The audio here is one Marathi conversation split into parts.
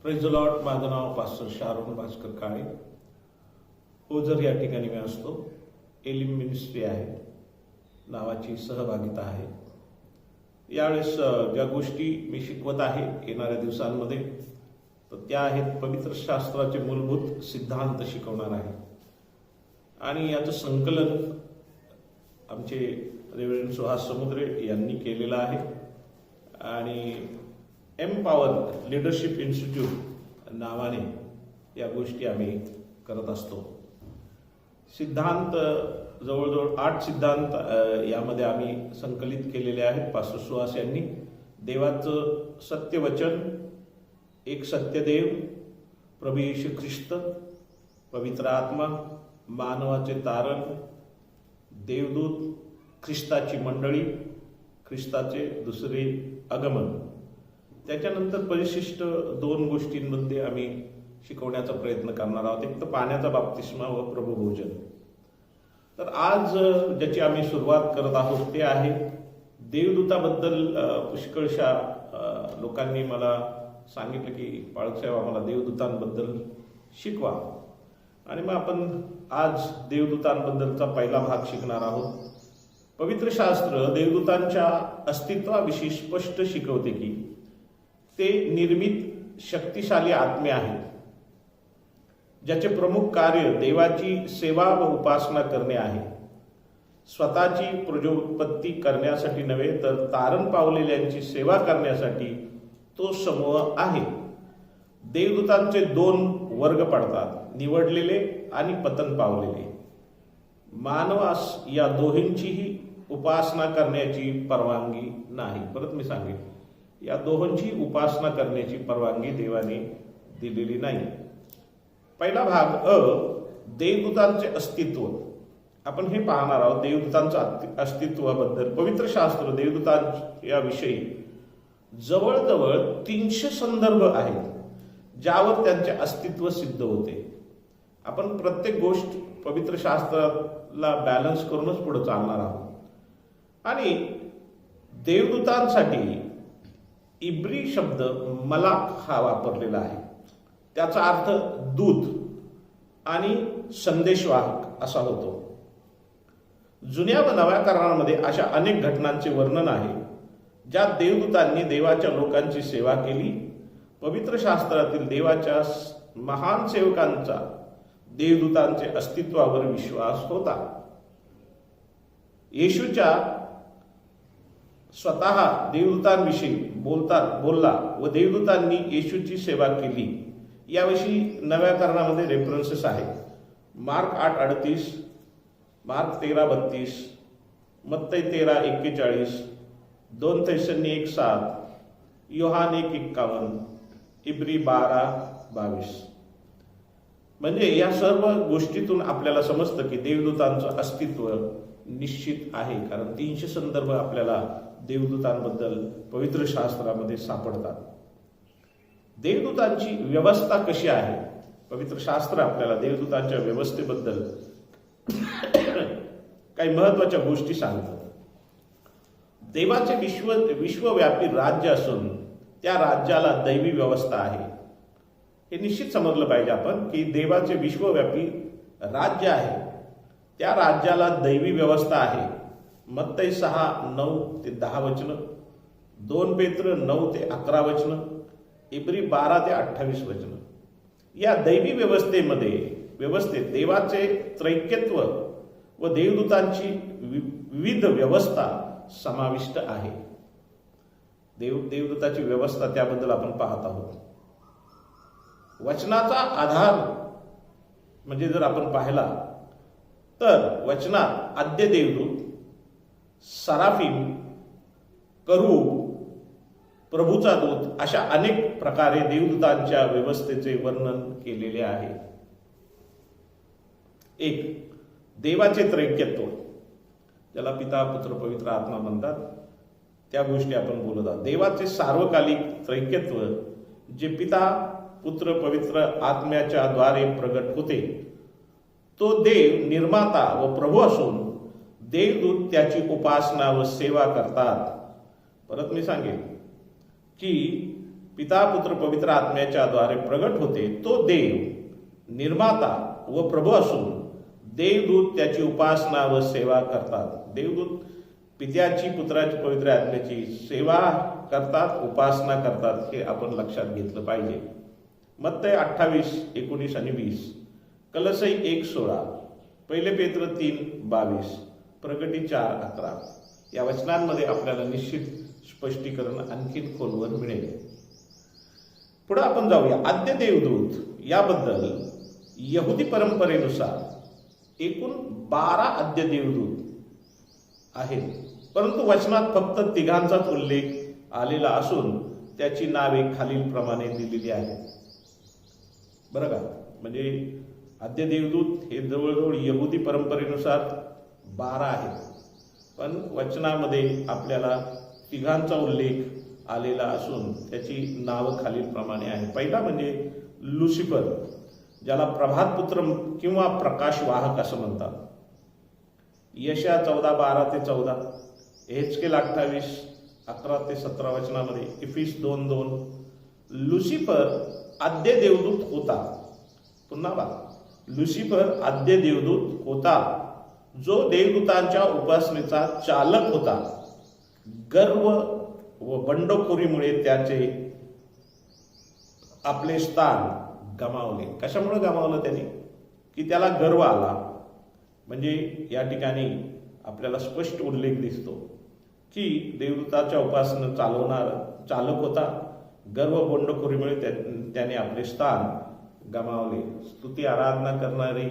Praise the Lord. माझं नाव पास्टर शारोन भास्कर काळे. ओझर या ठिकाणी मी असतो. एलिम मिनिस्ट्री आहे नावाची सहभागिता आहे. यावेळेस ज्या गोष्टी मी शिकवत आहे येणाऱ्या दिवसांमध्ये तर त्या आहेत पवित्र शास्त्राचे मूलभूत सिद्धांत शिकवणार आहे. आणि याचं संकलन आमचे रेव्हरंड सुहास समुद्रे यांनी केलेलं आहे. आणि एम्पॉवर लीडरशिप इन्स्टिट्यूट नावाने या गोष्टी आम्ही करत असतो. सिद्धांत जवळजवळ 8 सिद्धांत यामध्ये आम्ही संकलित केलेले आहेत. पास्टर सुहास यांनी देवाचं सत्यवचन, एक सत्यदेव, प्रभू येशू ख्रिस्त, पवित्र आत्मा, मानवाचे तारण, देवदूत, ख्रिस्ताची मंडळी, ख्रिस्ताचे दुसरे आगमन. त्याच्यानंतर परिशिष्ट 2 गोष्टींमध्ये आम्ही शिकवण्याचा प्रयत्न करणार आहोत. एक तर पाण्याचा बाप्तिस्मा व प्रभुभोजन. तर आज ज्याची आम्ही सुरुवात करत आहोत ते आहे देवदूताबद्दल. पुष्कळशा लोकांनी मला सांगितलं की पाळकसाहेब आम्हाला देवदूतांबद्दल शिकवा. आणि मग आपण आज देवदूतांबद्दलचा पहिला भाग शिकणार आहोत. पवित्र शास्त्र देवदूतांच्या अस्तित्वाविषयी स्पष्ट शिकवते की ते निर्मित शक्तिशाली आत्मे आहेत ज्याचे प्रमुख कार्य देवाची सेवा व उपासना करणे आहे. स्वतःची प्रजोत्पत्ती करण्यासाठी नव्हे तर तारण पावलेल्यांची सेवा करण्यासाठी तो समूह आहे. देवदूतांचे 2 वर्ग पडतात, निवडलेले आणि पतन पावलेले. मानवास या दोहोंचीही उपासना करण्याची परवानगी नाही. परत मी सांगेन, या दोहोंची उपासना करण्याची परवानगी देवाने दिलेली नाही. पहिला भाग देवदूतांचे अस्तित्व. आपण हे पाहणार आहोत देवदूतांच्या अस्तित्वाबद्दल. पवित्र शास्त्र देवदूतांविषयी जवळजवळ 300 संदर्भ आहेत ज्यावर त्यांचे अस्तित्व सिद्ध होते. आपण प्रत्येक गोष्ट पवित्र शास्त्राला बॅलन्स करूनच पुढे चालणार आहोत. आणि देवदूतांसाठी इब्री शब्द मलाक हा वापरलेला आहे. त्याचा अर्थ दूत आणि संदेशवाहक असा होतो. जुन्या व नव्या करारामध्ये अशा अनेक घटनांचे वर्णन आहे ज्यात देवदूतांनी देवाच्या लोकांची सेवा केली. पवित्र शास्त्रातील देवाच्या महान सेवकांचा देवदूतांचे अस्तित्वावर विश्वास होता. येशूच्या स्वतः देवदूतांविषयी बोलला व देवदूतांनी येशूची सेवा केली याविषयी नव्या करारामध्ये रेफरन्सेस आहेत. मार्क 8:38, मार्क 13:32, मत्तई 13:41, 2 थेसलोनिके 1:7, योहान 1:51, इब्री 12:22. म्हणजे या सर्व गोष्टीतून आपल्याला समजतं की देवदूतांचं अस्तित्व निश्चित आहे. कारण 300 संदर्भ आपल्याला देवदूतांबद्दल पवित्र शास्त्रामध्ये सापडतात. देवदूतांची व्यवस्था कशी आहे? पवित्र शास्त्र आपल्याला देवदूतांच्या व्यवस्थेबद्दल काही महत्वाच्या गोष्टी सांगतात. देवाचे विश्वव्यापी राज्य असून त्या राज्याला दैवी व्यवस्था आहे. हे निश्चित समजलं पाहिजे आपण की देवाचे विश्वव्यापी राज्य आहे, त्या राज्याला दैवी व्यवस्था आहे. मत्तई 6:9-10 वचनं, 2 पेत्र 9-11 वचनं, इब्री 12-28 वचनं. या दैवी व्यवस्थेत देवाचे त्रैक्यत्व व देवदूतांची विविध व्यवस्था समाविष्ट आहे. देवदूताची व्यवस्था त्याबद्दल आपण पाहत आहोत. वचनाचा आधार म्हणजे जर आपण पाहिला तर वचनात आद्य देवदूत, सराफिम, करूब, प्रभूचा दूत अशा अनेक प्रकारे देवदूतांच्या व्यवस्थेचे वर्णन केलेले आहे. 1. देवाचे त्रैक्यत्व, ज्याला पिता, पुत्र, पवित्र आत्मा म्हणतात, त्या गोष्टी आपण बोलत आहोत. देवाचे सार्वकालिक त्रैक्यत्व जे पिता, पुत्र, पवित्र आत्म्याच्या द्वारे प्रगट होते. तो देव निर्माता व प्रभू असून देवदूत त्याची उपासना व सेवा करतात. परत मी सांगेन की पिता पुत्र पवित्र आत्म्याच्या द्वारे प्रगट होते, तो देव निर्माता व प्रभू असून देवदूत त्याची उपासना व सेवा करतात. देवदूत पित्याची पुत्राची पवित्र आत्म्याची सेवा करतात, उपासना करतात, हे आपण लक्षात घेतलं पाहिजे. मत्तय 28, 19 आणि 20, कलसई 1:16, 1 पेत्र 3:22, प्रगटी 4:11 या वचनांमध्ये आपल्याला निश्चित स्पष्टीकरण आणखीन खोलवर मिळेल. पुढे आपण जाऊया. आद्य देवदूत याबद्दल यहुदी परंपरेनुसार एकूण 12 आद्य देवदूत आहेत, परंतु वचनात फक्त तिघांचाच उल्लेख आलेला असून त्याची नावे खालीलप्रमाणे दिलेली आहेत. बरं का, म्हणजे आद्य देवदूत हे जवळजवळ यहुदी परंपरेनुसार 12 आहेत, पण वचनामध्ये आपल्याला तिघांचा उल्लेख आलेला असून त्याची नावं खालीलप्रमाणे आहे. पहिला म्हणजे लुसिफर, ज्याला प्रभातपुत्र किंवा प्रकाशवाहक असं म्हणतात. यशया 14:12-14, एहेजकेल 28:11-17 वचनामध्ये, इफिस 2:2 लुसिफर आद्य देवदूत होता. पुन्हा बघा, लुसिफर आद्य देवदूत होता जो देवदूतांच्या उपासनेचा चालक होता. गर्व व बंडखोरीमुळे त्याचे आपले स्थान गमावले. कशामुळे गमावलं त्याने? की त्याला गर्व आला. म्हणजे या ठिकाणी आपल्याला स्पष्ट उल्लेख दिसतो की देवदूताच्या उपासना चालक होता. गर्व बंडखोरीमुळे त्याने आपले स्थान गमावले. स्तुती आराधना करणारे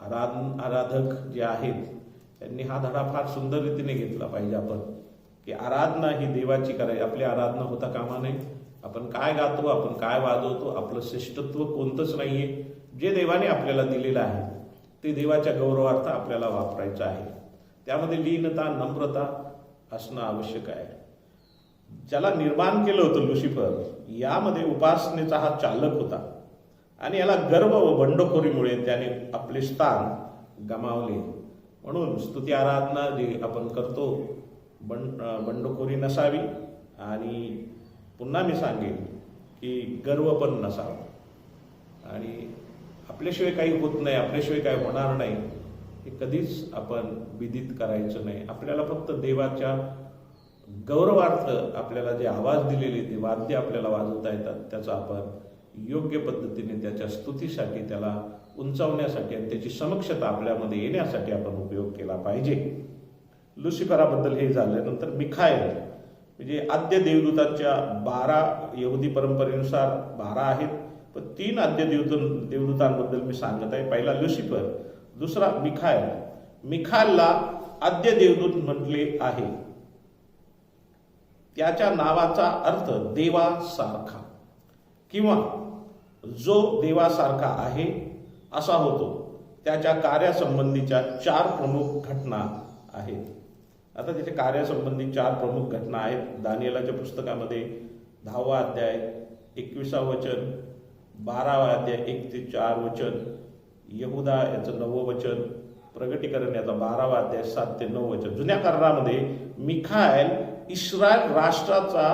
आराधक जे आहेत त्यांनी हा धडा फार सुंदर रीतीने घेतला पाहिजे. आपण की आराधना ही देवाची करायची. आपली आराधना होता कामा नये. आपण काय गातो, आपण काय वाजवतो, आपलं श्रेष्ठत्व कोणतंच नाहीये. जे देवाने आपल्याला दिलेलं आहे ते देवाच्या गौरवार्थ आपल्याला वापरायचं आहे. त्यामध्ये लीनता, नम्रता असणं आवश्यक आहे. ज्याला निर्माण केलं होतं लुसिफर, यामध्ये उपासनेचा हा चालक होता आणि याला गर्व व बंडखोरीमुळे त्याने आपले स्थान गमावले. म्हणून स्तुती आराधना जी आपण करतो बंडखोरी नसावी आणि पुन्हा मी सांगेन की गर्व पण नसावा. आणि आपल्याशिवाय काही होत नाही, आपल्याशिवाय काही होणार नाही, हे कधीच आपण विदित करायचं नाही. आपल्याला फक्त देवाच्या गौरवार्थ आपल्याला जे आवाज दिलेले, ते वाद्य आपल्याला वाजवता येतात, त्याचा आपण योग्य पद्धतीने त्याच्या स्तुतीसाठी, त्याला उंचावण्यासाठी आणि त्याची समक्षता आपल्यामध्ये येण्यासाठी आपण उपयोग केला पाहिजे. लुसिफराबद्दल हे झालं. नंतर मिखाएल, म्हणजे आद्य देवदूतांच्या 12 यहुदी परंपरेनुसार 12 आहेत, पण 3 आद्य देवदूतांबद्दल मी सांगत आहे. पहिला लुसिफर, दुसरा मिखाएल. मिखाएलला आद्य देवदूत म्हटले आहे. त्याच्या नावाचा अर्थ देवासारखा किंवा जो देवासारखा आहे असा होतो. त्याच्या कार्यासंबंधीच्या 4 प्रमुख घटना आहेत. आता त्याच्या कार्यासंबंधी 4 प्रमुख घटना आहेत. दानिएलाच्या पुस्तकामध्ये 10वा अध्याय 21 वचन, 12वा अध्याय 1 ते 4 वचन, यहुदा याचं 9वं वचन, प्रगटीकरण याचा 12वा अध्याय 7 ते 9 वचन. जुन्या करारामध्ये मिखाएल इस्रायल राष्ट्राचा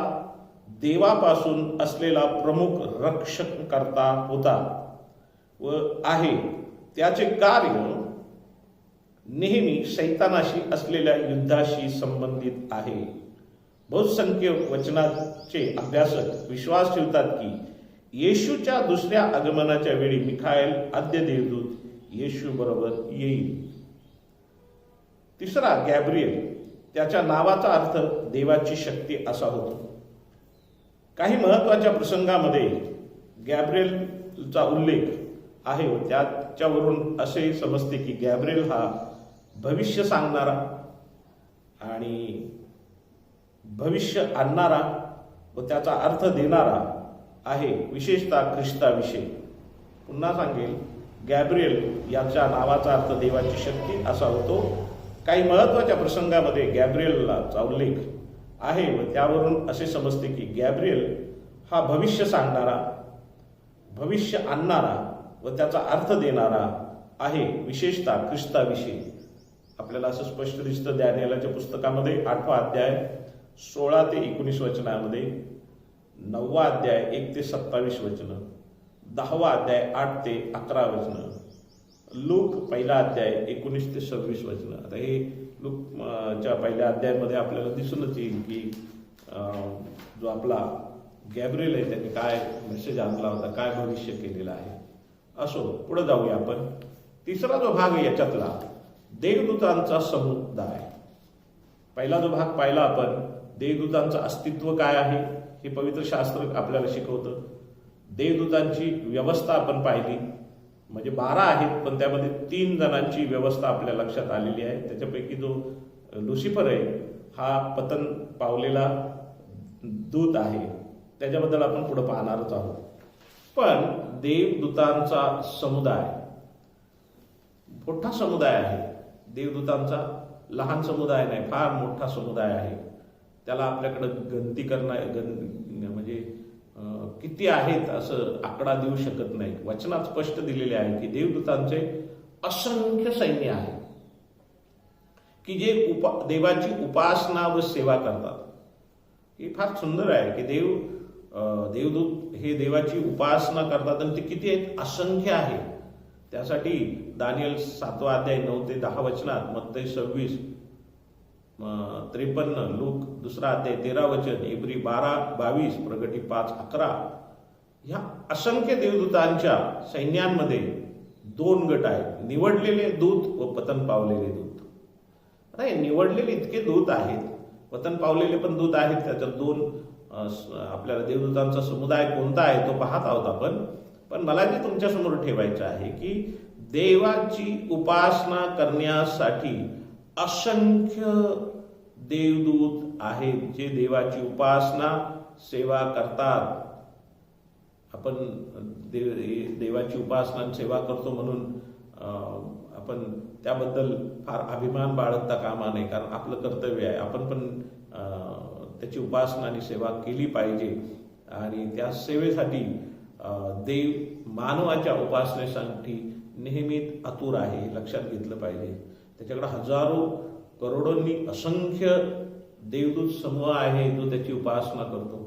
देवापासून असलेला प्रमुख रक्षणकर्ता होता व आहे. त्याचे कार्य नेहमी शैतानाशी असलेल्या युद्धाशी संबंधित आहे. बहुसंख्य वचनाचे अभ्यासक विश्वास ठेवतात की येशूच्या दुसऱ्या आगमनाच्या वेळी मिखाएल आद्य देवदूत येशू बरोबर येईल. तिसरा गॅब्रिएल, त्याच्या नावाचा अर्थ देवाची शक्ती असा होतो. काही महत्वाच्या प्रसंगामध्ये गॅब्रिएलचा उल्लेख आहे व त्याच्यावरून असे समजते की गॅब्रिएल हा भविष्य सांगणारा आणि भविष्य आणणारा व त्याचा अर्थ देणारा आहे, विशेषतः ख्रिस्ताविषयी. पुन्हा सांगेल, गॅब्रिएल याच्या नावाचा अर्थ देवाची शक्ती असा होतो. काही महत्वाच्या प्रसंगामध्ये गॅब्रिएलचा उल्लेख आहे व त्यावरून असे समजते की गॅब्रिएल हा भविष्य सांगणारा, भविष्य आणणारा व त्याचा अर्थ देणारा आहे, विशेषतः ख्रिस्ताविषयी. आपल्याला असं स्पष्ट दिसतं दानिएलाच्या पुस्तकामध्ये 8वा अध्याय 16 ते 19 वचनामध्ये. 9वा अध्याय 1 ते 27 वचनं, 10वा अध्याय 8 ते 11 वचनं, लूक पहिला अध्याय 19 ते 26 वचनं. आता हे लूकच्या पहिल्या अध्यायामध्ये आपल्याला दिसूनच येईल की जो आपला गॅब्रिएल आहे त्याने काय मेसेज आणला होता, काय भविष्य केलेलं आहे. असो, पुढे जाऊया आपण. तिसरा जो भाग आहे याच्यातला देवदूतांचा समुदाय. पहिला जो भाग पाहिला आपण, देवदूतांचं अस्तित्व काय आहे हे पवित्र शास्त्र आपल्याला शिकवतं. देवदूतांची व्यवस्था आपण पाहिली, म्हणजे 12 आहेत, पण त्यामध्ये 3 जणांची व्यवस्था आपल्या लक्षात आलेली आहे. त्याच्यापैकी जो लुसिफर आहे हा पतन पावलेला दूत आहे, त्याच्याबद्दल आपण पुढे पाहणारच आहोत. पण देवदूतांचा समुदाय मोठा समुदाय आहे. देवदूतांचा लहान समुदाय नाही, फार मोठा समुदाय आहे. त्याला आपल्याकडे गणती म्हणजे किती आहेत असं आकडा देऊ शकत नाही. वचनात स्पष्ट दिलेले आहे की देवदूतांचे असंख्य सैन्य आहे की जे देवाची उपासना व सेवा करतात. हे फार सुंदर आहे की देवदूत हे देवाची उपासना करतात आणि ते किती आहेत, असंख्य आहे. त्यासाठी दानियल 7वा अध्याय 9 ते 10 वचनात, मत्ती 26, 53, लूक 2रा अध्याय 13 वचन, इब्री 12-22, प्रगटी 5-11 ह्या असंख्य देवदूतांच्या सैन्यांमध्ये 2 गट आहेत, निवडलेले दूत व पतन पावलेले दूत. नाही, निवडलेले इतके दूत आहेत, पतन पावलेले पण दूत आहेत. त्याच्यात 2 आपल्याला देवदूतांचा समुदाय कोणता आहे तो पाहत आहोत आपण. पण मला जे तुमच्यासमोर ठेवायचं आहे की देवाची उपासना करण्यासाठी असंख्य देवदूत आहेत जे देवाची उपासना सेवा करतात. आपण देवाची उपासना सेवा करतो म्हणून आपण त्याबद्दल फार अभिमान बाळगता कामा नये, कारण आपलं कर्तव्य आहे. आपण पण त्याची उपासना आणि सेवा केली पाहिजे आणि त्या सेवेसाठी देव मानवाच्या उपासनेसाठी नेहमीच आतुर आहे, हे लक्षात घेतलं पाहिजे. त्याच्याकडे हजारो करोडोंनी असंख्य देवदूत समूह आहे जो त्याची उपासना करतो.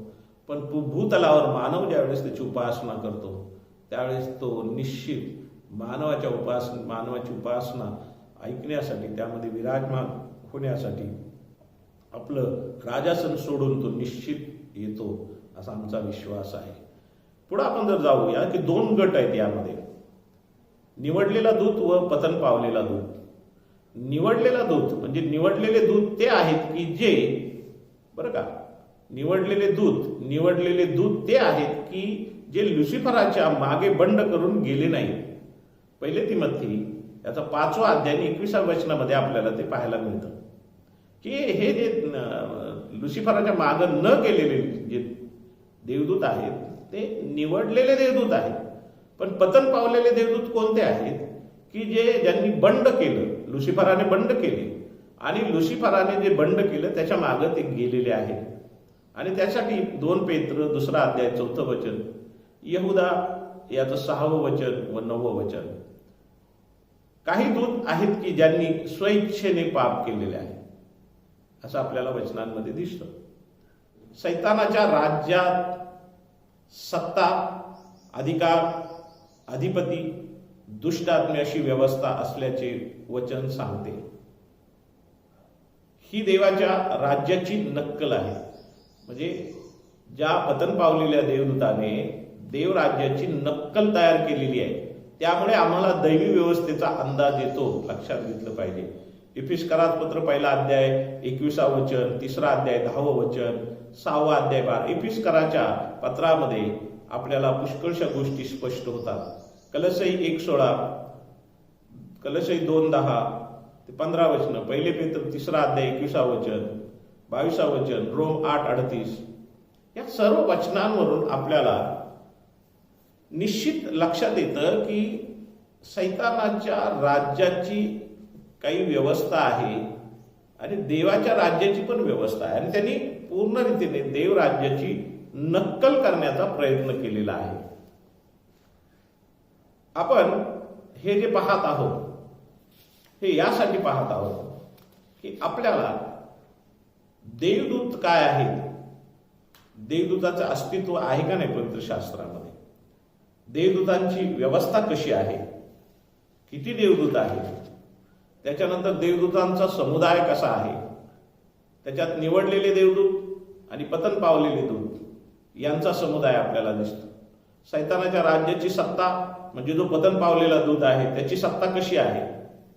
पण भूतलावर मानव ज्यावेळेस त्याची उपासना करतो त्यावेळेस तो निश्चित मानवाची उपासना ऐकण्यासाठी, त्यामध्ये विराजमान होण्यासाठी आपलं राजासन सोडून तो निश्चित येतो असा आमचा विश्वास आहे. पुढे आपण जर जाऊया की 2 गट आहेत यामध्ये, निवडलेला दूत व पतन पावलेला दूत. निवडलेला दूत म्हणजे निवडलेले दूत ते आहेत की जे, बरं का, निवडलेले दूत ते आहेत की जे लुसिफराच्या मागे बंड करून गेले नाही. पहिले तिमोथी याचा 5वा अध्याय 21व्या वचनामध्ये आपल्याला ते पाहायला मिळतं की हे जे लुसिफराच्या मागे न गेलेले जे देवदूत आहेत ते निवडलेले देवदूत आहेत. पण पतन पावलेले देवदूत कोणते आहेत की ज्यांनी बंड केलं, लुसिफराने बंड केले आणि लुसिफराने जे बंड केलं त्याच्या मागे ते गेलेले आहेत. आणि त्यासाठी 2 पेत्र 2रा अध्याय 4थं वचन, यहुदा याचं 6वं वचन व 9वं वचन. काही दूत आहेत की ज्यांनी स्वइच्छेने पाप केलेले आहे असं आपल्याला वचनांमध्ये दिसतं. सैतानाच्या राज्यात सत्ता, अधिकार, अधिपती, दुष्ट आत्म्याशी व्यवस्था असल्याचे वचन सांगते. ही देवाच्या राज्याची नक्कल आहे. म्हणजे ज्या पतन पावलेल्या देवदूताने देवराज्याची नक्कल तयार केलेली आहे, त्यामुळे आम्हाला दैवी व्यवस्थेचा अंदाज येतो, लक्षात घेतलं पाहिजे. इफिसकरात पत्र 1 अध्याय 21वं वचन, 3रा अध्याय 10वं वचन, 6वा अध्याय 12. इफिसकराच्या पत्रामध्ये आपल्याला पुष्कळशा गोष्टी स्पष्ट होतात. कलसई 1:16, कलसई 2:10 ते 15 वचन, 1 पेत्र 3रा अध्याय 21वं वचन, 22वं वचन, रोम 8:38. या सर्व वचनांवरून आपल्याला निश्चित लक्षात येतं की सैतानाच्या राज्याची काही व्यवस्था आहे आणि देवाच्या राज्याची पण व्यवस्था आहे आणि त्यांनी पूर्ण रीतीने देव राज्याची नक्कल करण्याचा प्रयत्न केलेला आहे. आपण हे जे पाहत आहोत हे यासाठी पाहत आहोत की आपल्याला देवदूत काय आहेत, देवदूताचं अस्तित्व आहे का नाही पवित्र शास्त्रामध्ये, देवदूतांची व्यवस्था कशी आहे, किती देवदूत आहेत, त्याच्यानंतर देवदूतांचा समुदाय कसा आहे, त्याच्यात निवडलेले देवदूत आणि पतन पावलेले दूत यांचा समुदाय आपल्याला दिसतो. सैतानाच्या राज्याची सत्ता म्हणजे जो पतन पावलेला दूत आहे त्याची सत्ता कशी आहे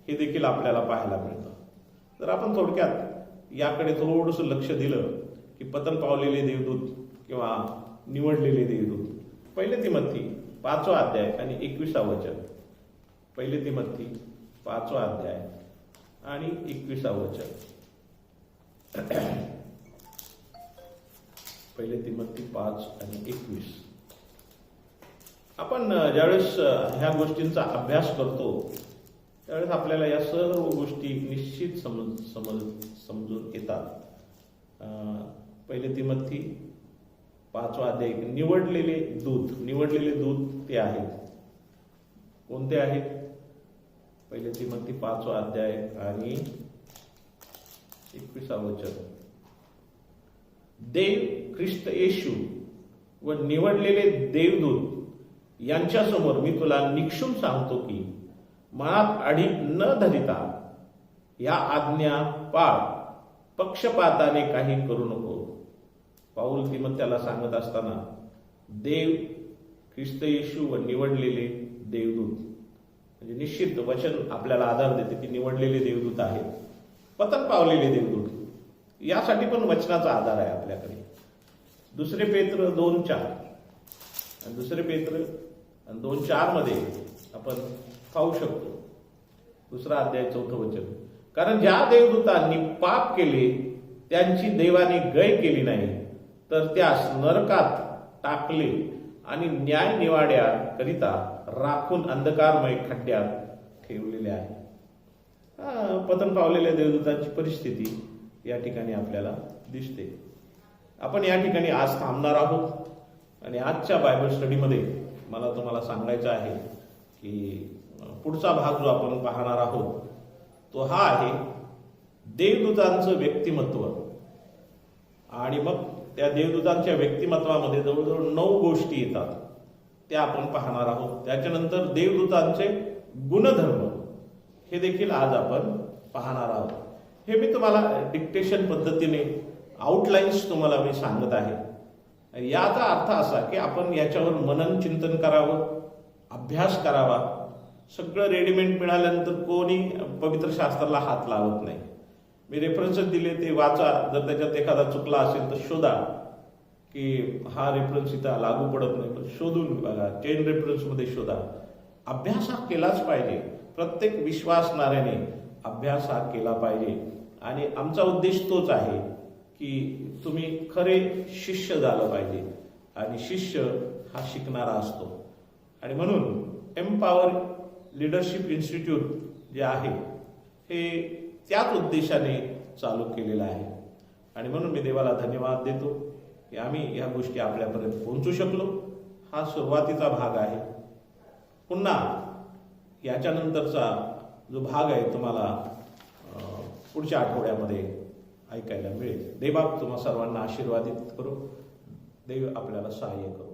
हे देखील आपल्याला पाहायला मिळतं. जर आपण थोडक्यात याकडे थोडंसं लक्ष दिलं की पतन पावलेले देवदूत किंवा निवडलेले देवदूत, 1 तिमोथी 5वा अध्याय आणि 21वा वचन. 1 तिमोथी 5वा अध्याय आणि 21वा वचन. 1 तिमोथी 5 आणि 21. आपण ज्यावेळेस ह्या गोष्टींचा अभ्यास करतो त्यावेळेस आपल्याला या सर्व गोष्टी निश्चित समजून येतात. 1 तिमोथी 5वा अध्याय. निवडलेले दूत ते आहेत. कोणते आहेत? 1 तिमोथी 5वा अध्याय आणि 21वा वचन. देव ख्रिस्त येशू व निवडलेले देवदूत यांच्या समोर मी तुला निक्षून सांगतो की मनात आढी न धरिता या आज्ञा पाळ, पक्षपाताने काही करू नको. पाऊल तिमोथेला सांगत असताना देव ख्रिस्त येशू व निवडलेले देवदूत म्हणजे निश्चित वचन आपल्याला आधार देते की निवडलेले देवदूत आहेत, पतन पावलेले देवदूत यासाठी पण वचनाचा आधार आहे आपल्याकडे. 2 पेत्र 2:4 आणि 2 पेत्र 2:4 मध्ये आपण पाहू शकतो. 2रा अध्याय 4थं वचन. कारण ज्या देवदूतांनी पाप केले त्यांची देवाने गय केली नाही तर त्यास नरकात टाकले आणि न्याय निवाड्या करिता राखून अंधकारमय खड्ड्यात ठेवलेले आहे. पतन पावलेल्या देवदूतांची परिस्थिती या ठिकाणी आपल्याला दिसते. आपण या ठिकाणी आज थांबणार आहोत आणि आजच्या बायबल स्टडीमध्ये मला तुम्हाला सांगायचं आहे की पुढचा भाग जो आपण पाहणार आहोत तो हा आहे देवदूतांचं व्यक्तिमत्व. आणि मग त्या देवदूतांच्या व्यक्तिमत्वामध्ये जवळजवळ 9 गोष्टी येतात त्या आपण पाहणार आहोत. त्याच्यानंतर देवदूतांचे गुणधर्म हे देखील आज आपण पाहणार आहोत. हे मी तुम्हाला डिक्टेशन पद्धतीने आउटलाईन्स तुम्हाला मी सांगत आहे. याचा अर्थ असा की आपण याच्यावर मनन चिंतन करावं, अभ्यास करावा. सगळं रेडीमेड मिळाल्यानंतर कोणी पवित्र शास्त्राला हात लावत नाही. मी रेफरन्स दिले ते वाचा, जर त्याच्यात एखादा चुकला असेल तर शोधा की हा रेफरन्स इथं लागू पडत नाही, पण शोधून बघा, चेन रेफरन्समध्ये शोधा. अभ्यास हा केलाच पाहिजे. प्रत्येक विश्वासणाऱ्याने अभ्यास हा केला पाहिजे आणि आमचा उद्देश तोच आहे की तुम्ही खरे शिष्य झालं पाहिजे आणि शिष्य हा शिकणारा असतो. आणि म्हणून एम्पॉवर लीडरशिप इन्स्टिट्यूट जे आहे हे त्याच उद्देशाने चालू केलेलं आहे. आणि म्हणून मी देवाला धन्यवाद देतो की आम्ही ह्या गोष्टी आपल्यापर्यंत पोहोचू शकलो. हा सुरुवातीचा भाग आहे. पुन्हा याच्यानंतरचा जो भाग आहे तुम्हाला पुढच्या आठवड्यामध्ये ऐकायला मिळेल. देवबाप तुम्हा सर्वांना आशीर्वादित करो. देव आपल्याला सहाय्य करो.